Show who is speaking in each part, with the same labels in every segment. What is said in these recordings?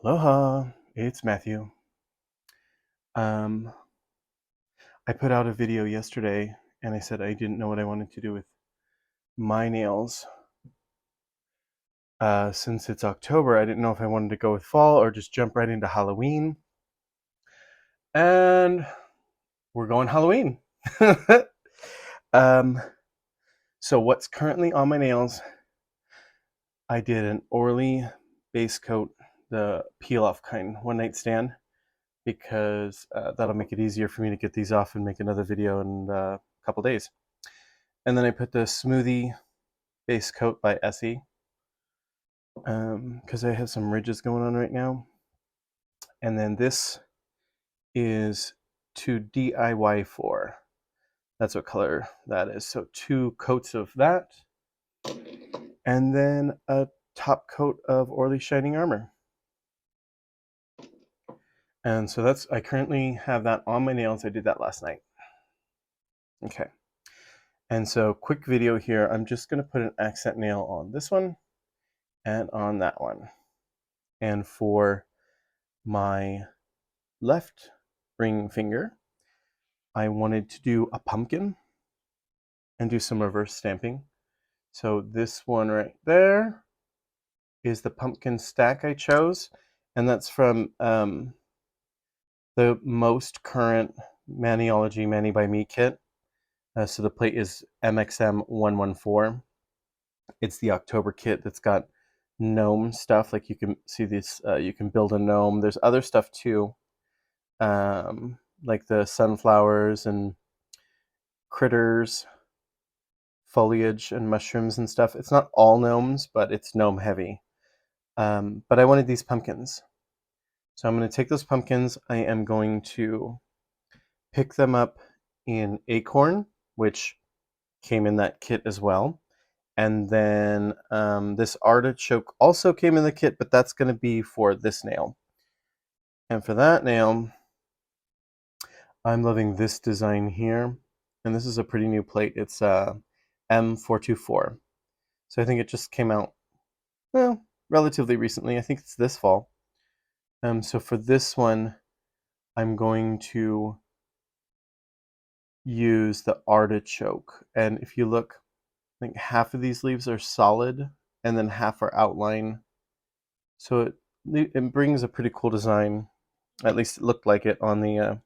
Speaker 1: Aloha, it's Matthew. I put out a video yesterday and I said I didn't know what I wanted to do with my nails. Since it's October, I didn't know if I wanted to go with fall or just jump right into Halloween. And we're going Halloween. um, so what's currently on my nails, I did an Orly base coat, the peel off kind, one night stand, because that'll make it easier for me to get these off and make another video in a couple days. And then I put the smoothie base coat by Essie because I have some ridges going on right now. And then this is to DIY for. That's what color that is. So 2 coats of that. And then a top coat of Orly Shining Armor. And so I currently have that on my nails. I did that last night. Okay. And so quick video here. I'm just going to put an accent nail on this one and on that one. And for my left ring finger, I wanted to do a pumpkin and do some reverse stamping. So this one right there is the pumpkin stack I chose, and that's from the most current Maniology Mani by Me kit. So the plate is MXM 114. It's the October kit that's got gnome stuff. Like you can see this, you can build a gnome. There's other stuff too, like the sunflowers and critters, foliage and mushrooms and stuff. It's not all gnomes, but it's gnome heavy. But I wanted these pumpkins. So I'm going to take those pumpkins. I am going to pick them up in acorn, which came in that kit as well. And then this artichoke also came in the kit, but that's going to be for this nail. And for that nail, I'm loving this design here. And this is a pretty new plate. It's M424. So I think it just came out, well, relatively recently. I think it's this fall. So for this one, I'm going to use the artichoke. And if you look, I think half of these leaves are solid and then half are outline. So it brings a pretty cool design. At least it looked like it on the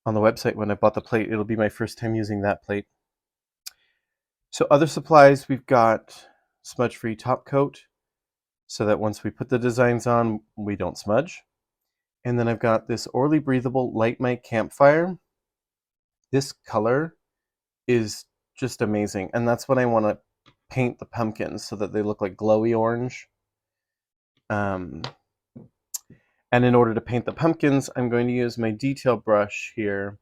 Speaker 1: website when I bought the plate. It'll be my first time using that plate. So other supplies, we've got smudge-free top coat, so that once we put the designs on, we don't smudge. And then I've got this Orly Breathable Light My Campfire. This color is just amazing, and that's what I want to paint the pumpkins so that they look like glowy orange. And in order to paint the pumpkins, I'm going to use my detail brush here.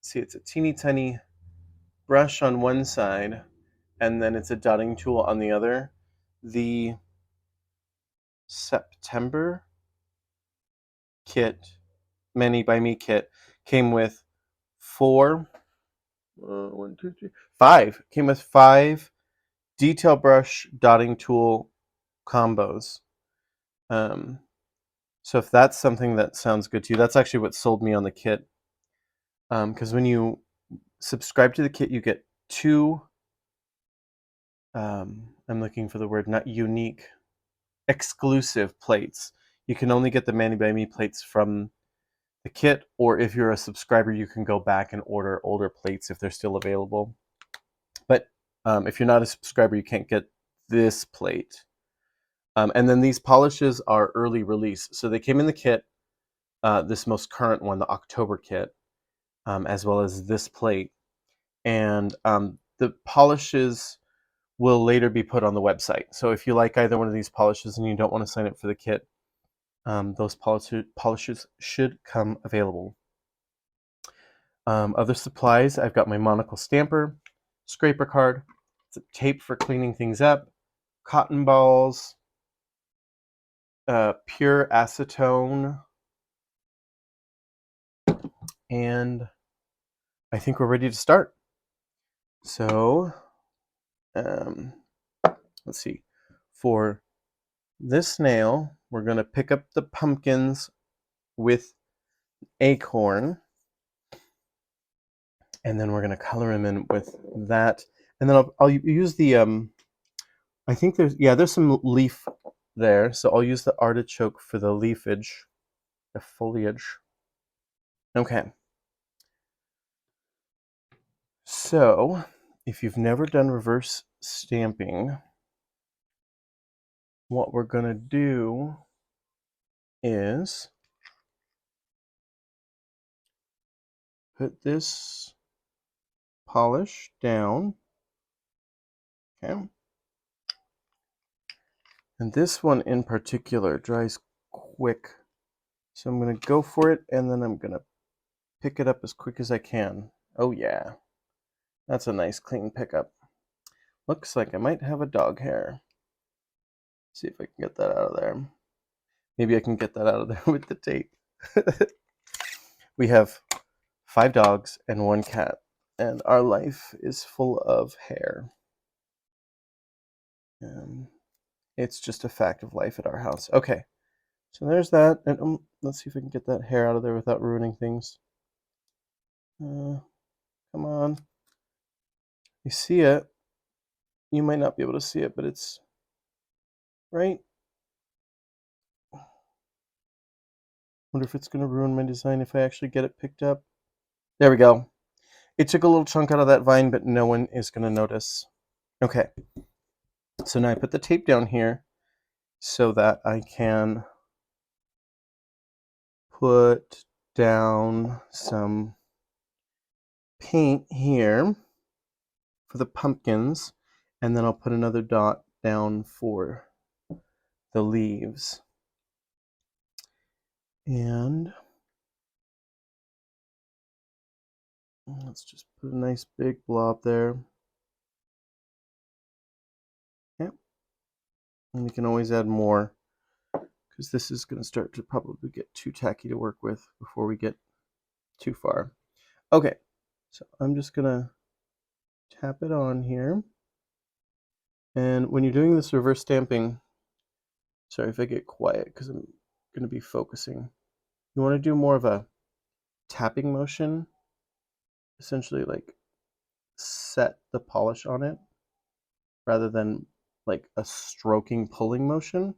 Speaker 1: See, it's a teeny tiny brush on one side, and then it's a dotting tool on the other. The September kit, Mani by Me kit, came with 5. Came with 5 detail brush dotting tool combos. So if that's something that sounds good to you, that's actually what sold me on the kit. Because when you subscribe to the kit, you get 2, I'm looking for the word, not unique, exclusive plates. You can only get the Mani by Me plates from the kit, or if you're a subscriber, you can go back and order older plates if they're still available. But if you're not a subscriber, you can't get this plate. And then these polishes are early release. So they came in the kit, this most current one, the October kit, as well as this plate. And the polishes will later be put on the website. So if you like either one of these polishes and you don't want to sign up for the kit, those polishes should come available. Other supplies, I've got my monocle stamper, scraper card, it's a tape for cleaning things up, cotton balls, pure acetone, and I think we're ready to start. So let's see. For this nail, we're going to pick up the pumpkins with acorn, and then we're going to color them in with that. And then I'll use the, I think there's some leaf there, so I'll use the artichoke for the leafage, the foliage. Okay. So, if you've never done reverse stamping, what we're going to do is put this polish down. Okay. And this one in particular dries quick. So I'm going to go for it, and then I'm going to pick it up as quick as I can. Oh yeah. That's a nice clean pickup. Looks like I might have a dog hair. See if I can get that out of there. Maybe I can get that out of there with the tape. We have 5 dogs and 1 cat, and our life is full of hair. It's just a fact of life at our house. Okay, so there's that, and let's see if I can get that hair out of there without ruining things. Come on. You see it. You might not be able to see it, but it's right. Wonder if it's going to ruin my design if I actually get it picked up. There we go. It took a little chunk out of that vine, but no one is going to notice. Okay. So now I put the tape down here so that I can put down some paint here for the pumpkins, and then I'll put another dot down for the leaves. And let's just put a nice big blob there. Yep. And we can always add more, because this is going to start to probably get too tacky to work with before we get too far. Okay, so I'm just going to tap it on here. And when you're doing this reverse stamping, sorry if I get quiet because I'm going to be focusing. You want to do more of a tapping motion, essentially like set the polish on it rather than like a stroking pulling motion,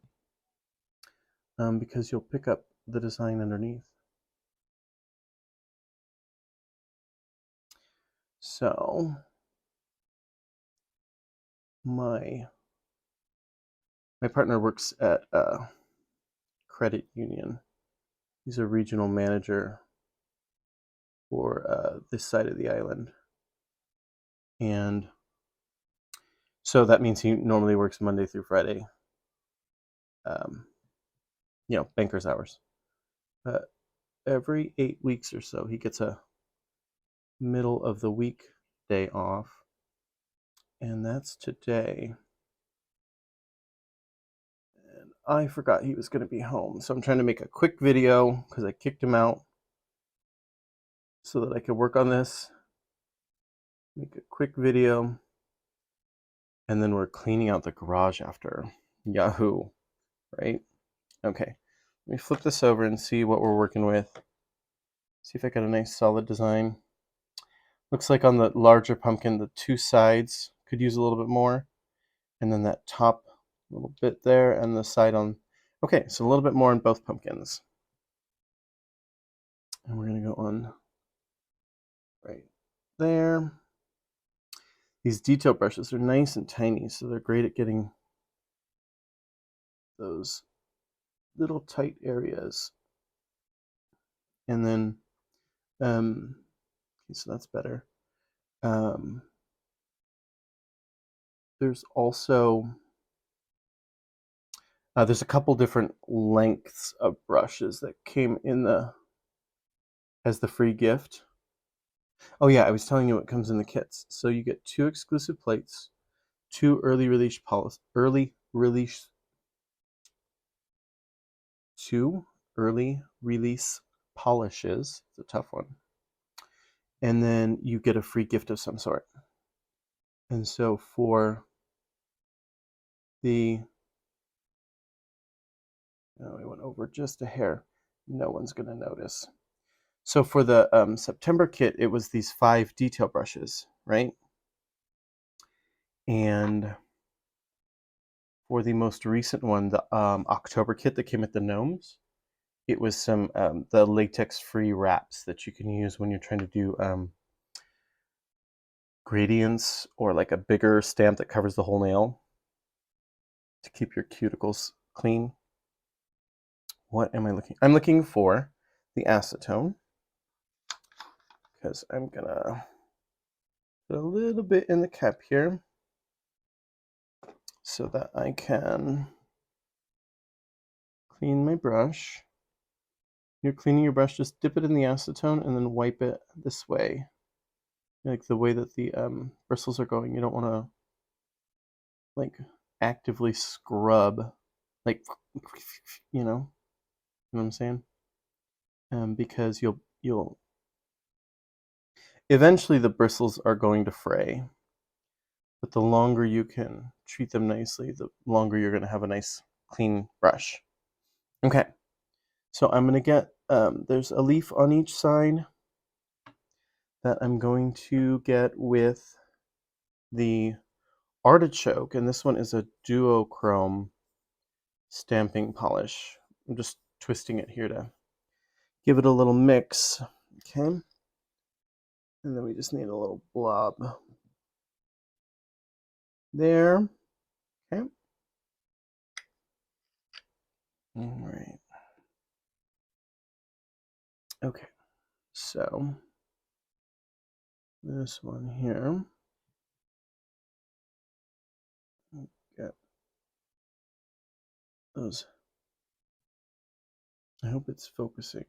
Speaker 1: because you'll pick up the design underneath. So my partner works at a credit union. He's a regional manager for this side of the island, and so that means he normally works Monday through Friday, banker's hours. But every 8 weeks or so, he gets a middle of the week day off, and that's today. And I forgot he was going to be home, so I'm trying to make a quick video because I kicked him out so that I could work on this. Make a quick video, and then we're cleaning out the garage after. Yahoo, right? Okay, let me flip this over and see what we're working with. See if I got a nice solid design. Looks like on the larger pumpkin, the 2 sides could use a little bit more. And then that top little bit there and the side on. Okay, so a little bit more on both pumpkins. And we're going to go on right there. These detail brushes are nice and tiny, so they're great at getting those little tight areas. And then, okay, so that's better. There's also, there's a couple different lengths of brushes that came in as the free gift. Oh yeah, I was telling you what comes in the kits. So you get 2 exclusive plates, 2 early release polishes. It's a tough one. And then you get a free gift of some sort. And so for the Oh, I went over just a hair. No one's going to notice. So for the September kit, it was these 5 detail brushes, right? And for the most recent one, the October kit that came with the gnomes, it was some the latex-free wraps that you can use when you're trying to do gradients or like a bigger stamp that covers the whole nail to keep your cuticles clean. What am I looking? I'm looking for the acetone because I'm gonna put a little bit in the cap here so that I can clean my brush. You're cleaning your brush, just dip it in the acetone and then wipe it this way. Like the way that the bristles are going, you don't want to like actively scrub, like, you know what I'm saying? Because you'll eventually the bristles are going to fray, but the longer you can treat them nicely, the longer you're going to have a nice clean brush. Okay, so I'm going to get, there's a leaf on each side that I'm going to get with the artichoke, and this one is a duochrome stamping polish. I'm just twisting it here to give it a little mix. Okay, and then we just need a little blob there. Okay, all right. Okay, so this one here, get those. I hope it's focusing.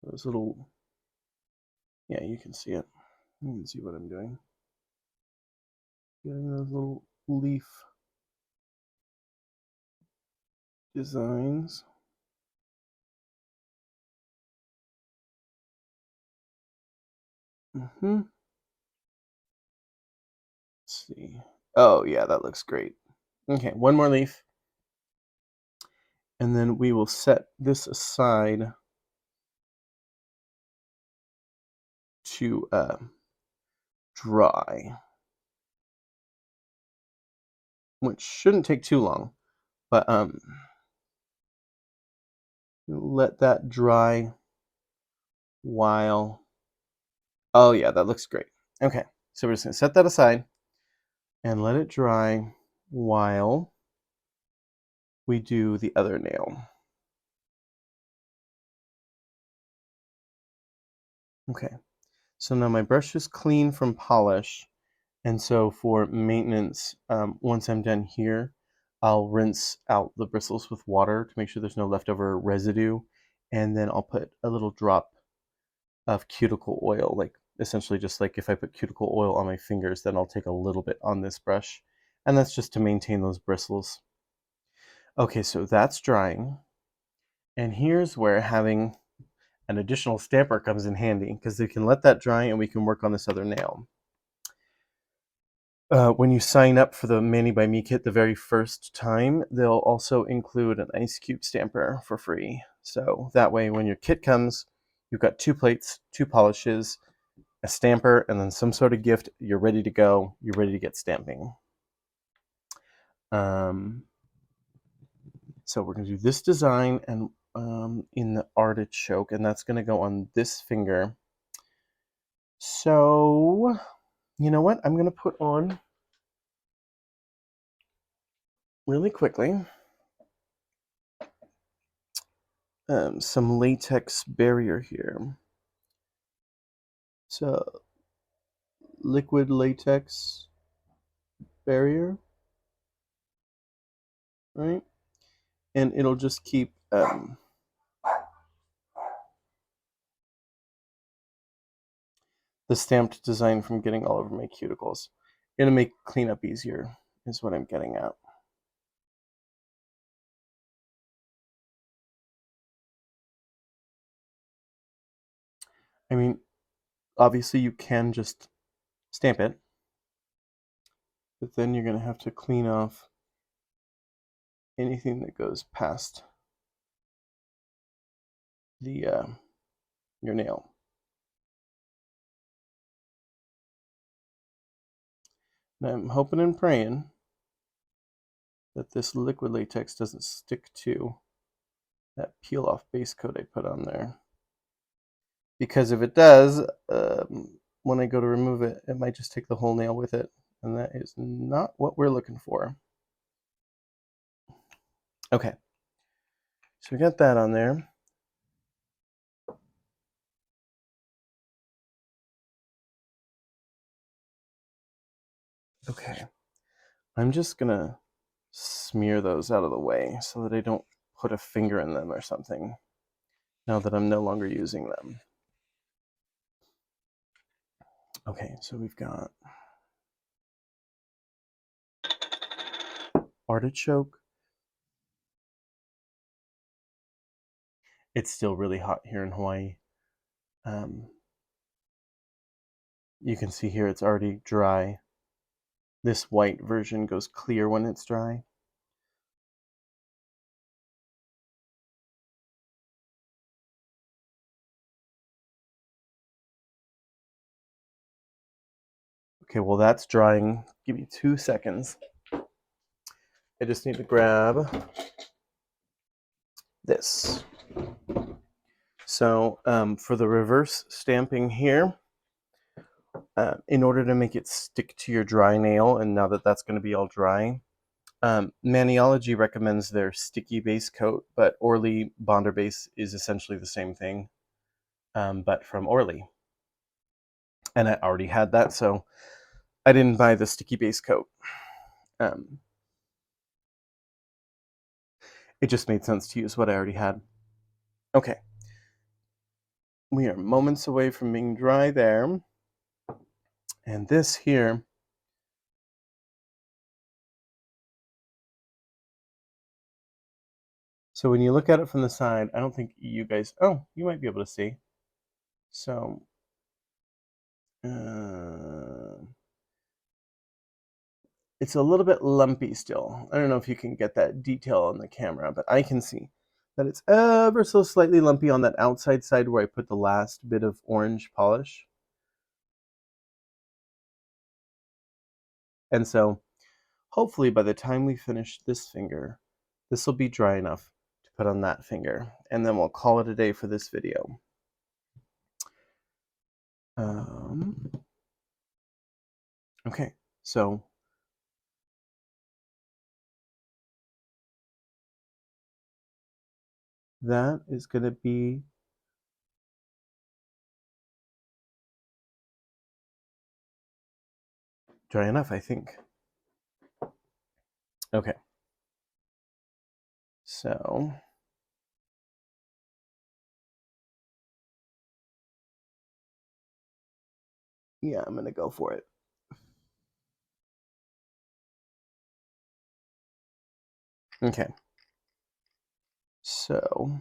Speaker 1: Those little, yeah, you can see it. You can see what I'm doing. Getting those little leaf designs. Let's see. Oh, yeah, that looks great. Okay, one more leaf. And then we will set this aside to dry, which shouldn't take too long, but let that dry while, oh yeah, that looks great. Okay, so we're just gonna set that aside and let it dry while we do the other nail. Okay, so now my brush is clean from polish, and so for maintenance, once I'm done here, I'll rinse out the bristles with water to make sure there's no leftover residue, and then I'll put a little drop of cuticle oil, like essentially just like if I put cuticle oil on my fingers, then I'll take a little bit on this brush, and that's just to maintain those bristles. Okay, so that's drying, and here's where having an additional stamper comes in handy, because we can let that dry and we can work on this other nail. When you sign up for the Mani by Me kit the very first time, they'll also include an ice cube stamper for free. So that way when your kit comes, you've got 2 plates, 2 polishes, a stamper, and then some sort of gift. You're ready to go. You're ready to get stamping. So we're going to do this design and in the artichoke, and that's going to go on this finger. So, you know what? I'm going to put on really quickly some latex barrier here. So, liquid latex barrier, right? And it'll just keep the stamped design from getting all over my cuticles. Gonna make cleanup easier, is what I'm getting at. I mean, obviously you can just stamp it, but then you're gonna have to clean off anything that goes past the your nail. And I'm hoping and praying that this liquid latex doesn't stick to that peel off base coat I put on there. Because if it does, when I go to remove it, it might just take the whole nail with it. And that is not what we're looking for. Okay. So we got that on there. Okay. I'm just going to smear those out of the way so that I don't put a finger in them or something now that I'm no longer using them. Okay, so we've got artichoke. It's still really hot here in Hawaii. You can see here it's already dry. This white version goes clear when it's dry. Okay, well that's drying. Give me 2 seconds. I just need to grab this. So for the reverse stamping here, in order to make it stick to your dry nail, and now that that's going to be all dry, Maniology recommends their sticky base coat, but Orly Bonder Base is essentially the same thing, but from Orly. And I already had that, so I didn't buy the sticky base coat. It just made sense to use what I already had. Okay. We are moments away from being dry there. And this here, so when you look at it from the side, I don't think you guys, oh, you might be able to see. So, it's a little bit lumpy still. I don't know if you can get that detail on the camera, but I can see that it's ever so slightly lumpy on that outside side where I put the last bit of orange polish. And so hopefully by the time we finish this finger, this will be dry enough to put on that finger. And then we'll call it a day for this video. Okay, so that is going to be dry enough, I think. Okay. So yeah, I'm going to go for it. Okay. So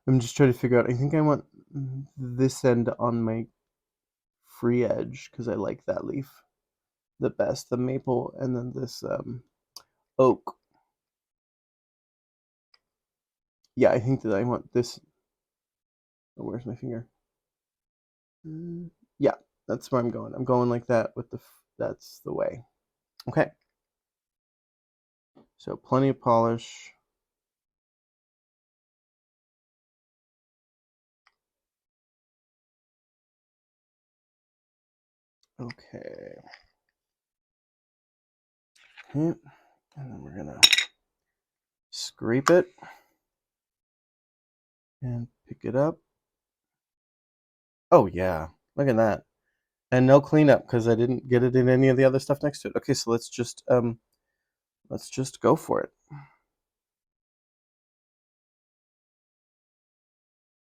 Speaker 1: I'm just trying to figure out. I think I want this end on my free edge because I like that leaf the best, the maple, and then this oak. Yeah, I think that I want this. Oh, where's my finger? Yeah, that's where I'm going. I'm going like that with the. That's the way. Okay. So plenty of polish. Okay. And then we're gonna scrape it and pick it up. Oh yeah, look at that. And no cleanup because I didn't get it in any of the other stuff next to it. Okay, so let's just go for it.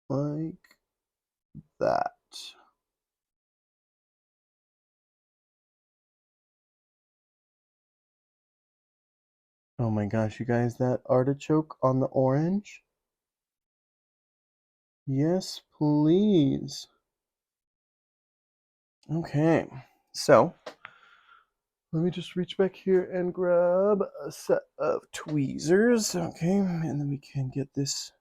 Speaker 1: Like that. Oh my gosh, you guys, that artichoke on the orange. Yes, please. Okay, so let me just reach back here and grab a set of tweezers. Okay, and then we can get this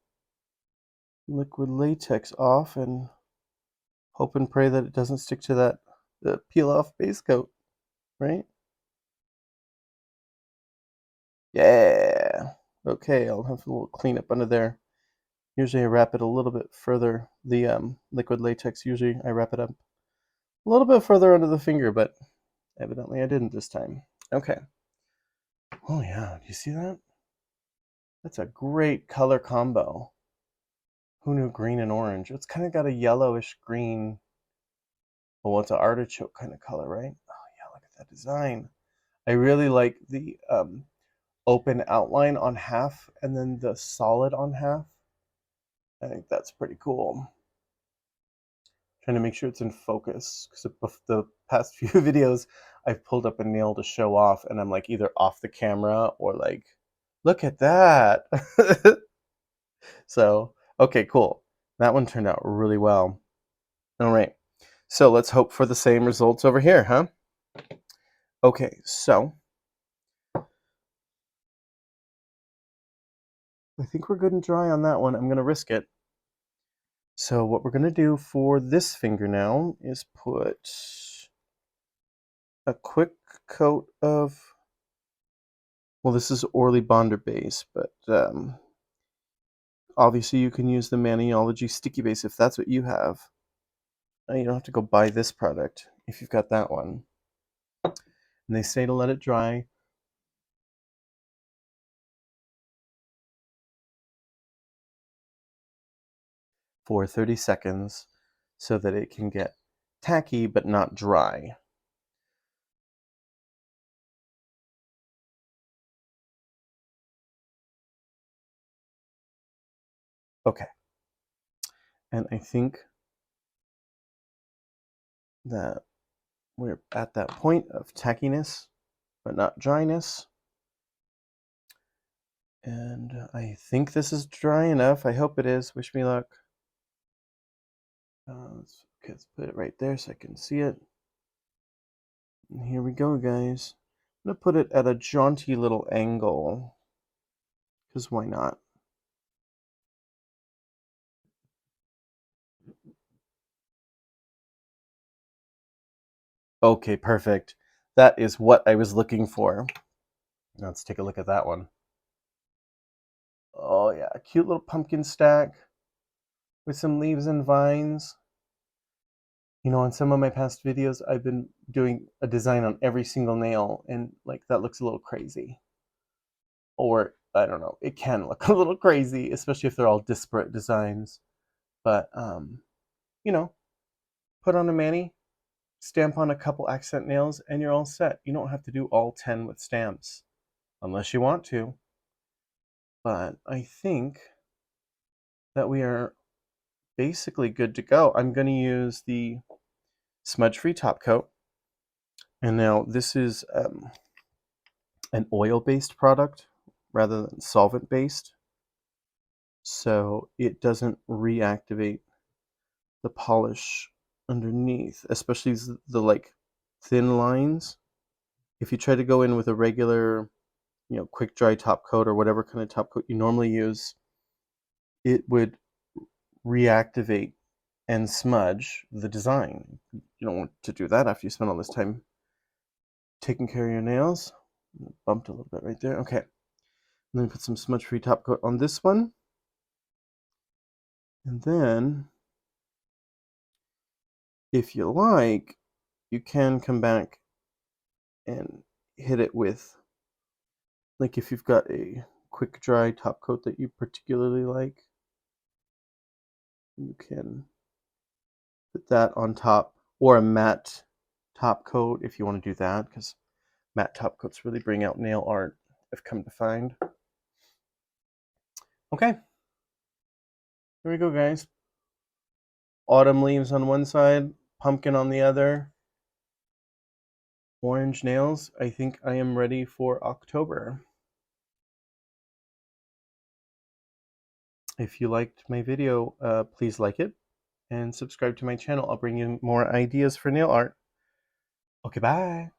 Speaker 1: liquid latex off and hope and pray that it doesn't stick to that peel off base coat, right? Yeah. Okay, I'll have a little cleanup under there. Usually I wrap it a little bit further. The liquid latex, usually I wrap it up a little bit further under the finger, but evidently I didn't this time. Okay. Oh yeah, do you see that? That's a great color combo. Who knew green and orange? It's kind of got a yellowish green. Well, it's an artichoke kind of color, right? Oh yeah, look at that design. I really like the open outline on half and then the solid on half. I think that's pretty cool. Trying to make sure it's in focus because the past few videos I've pulled up a nail to show off and I'm like either off the camera or like, look at that. So, okay, cool. That one turned out really well. All right. So let's hope for the same results over here, huh? Okay, so I think we're good and dry on that one. I'm going to risk it. So what we're going to do for this finger now is put a quick coat of, well, this is Orly Bonder base, but obviously you can use the Maniology sticky base if that's what you have. You don't have to go buy this product if you've got that one. And they say to let it dry for 30 seconds so that it can get tacky but not dry. Okay. And I think that we're at that point of tackiness but not dryness. And I think this is dry enough. I hope it is. Wish me luck. Let's put it right there so I can see it. And here we go, guys. I'm going to put it at a jaunty little angle. Because why not? Okay, perfect. That is what I was looking for. Let's take a look at that one. Oh yeah, a cute little pumpkin stack with some leaves and vines. You know, in some of my past videos, I've been doing a design on every single nail, and like that looks a little crazy. Or, I don't know, it can look a little crazy, especially if they're all disparate designs. But, you know, put on a mani, stamp on a couple accent nails, and you're all set. You don't have to do all 10 with stamps, unless you want to. But I think that we are basically good to go. I'm going to use the smudge-free top coat. And now this is an oil-based product rather than solvent-based. So it doesn't reactivate the polish underneath, especially the like thin lines. If you try to go in with a regular, quick dry top coat or whatever kind of top coat you normally use, it would reactivate and smudge the design. You don't want to do that after you spend all this time taking care of your nails. Bumped a little bit right there. Okay. And then put some smudge-free top coat on this one. And then, if you like, you can come back and hit it with, like if you've got a quick dry top coat that you particularly like, you can put that on top, or a matte top coat if you want to do that, because matte top coats really bring out nail art, I've come to find. Okay, here we go, guys. Autumn leaves on one side, pumpkin on the other, orange nails. I think I am ready for October. If you liked my video, please like it and subscribe to my channel. I'll bring you more ideas for nail art. Okay, bye.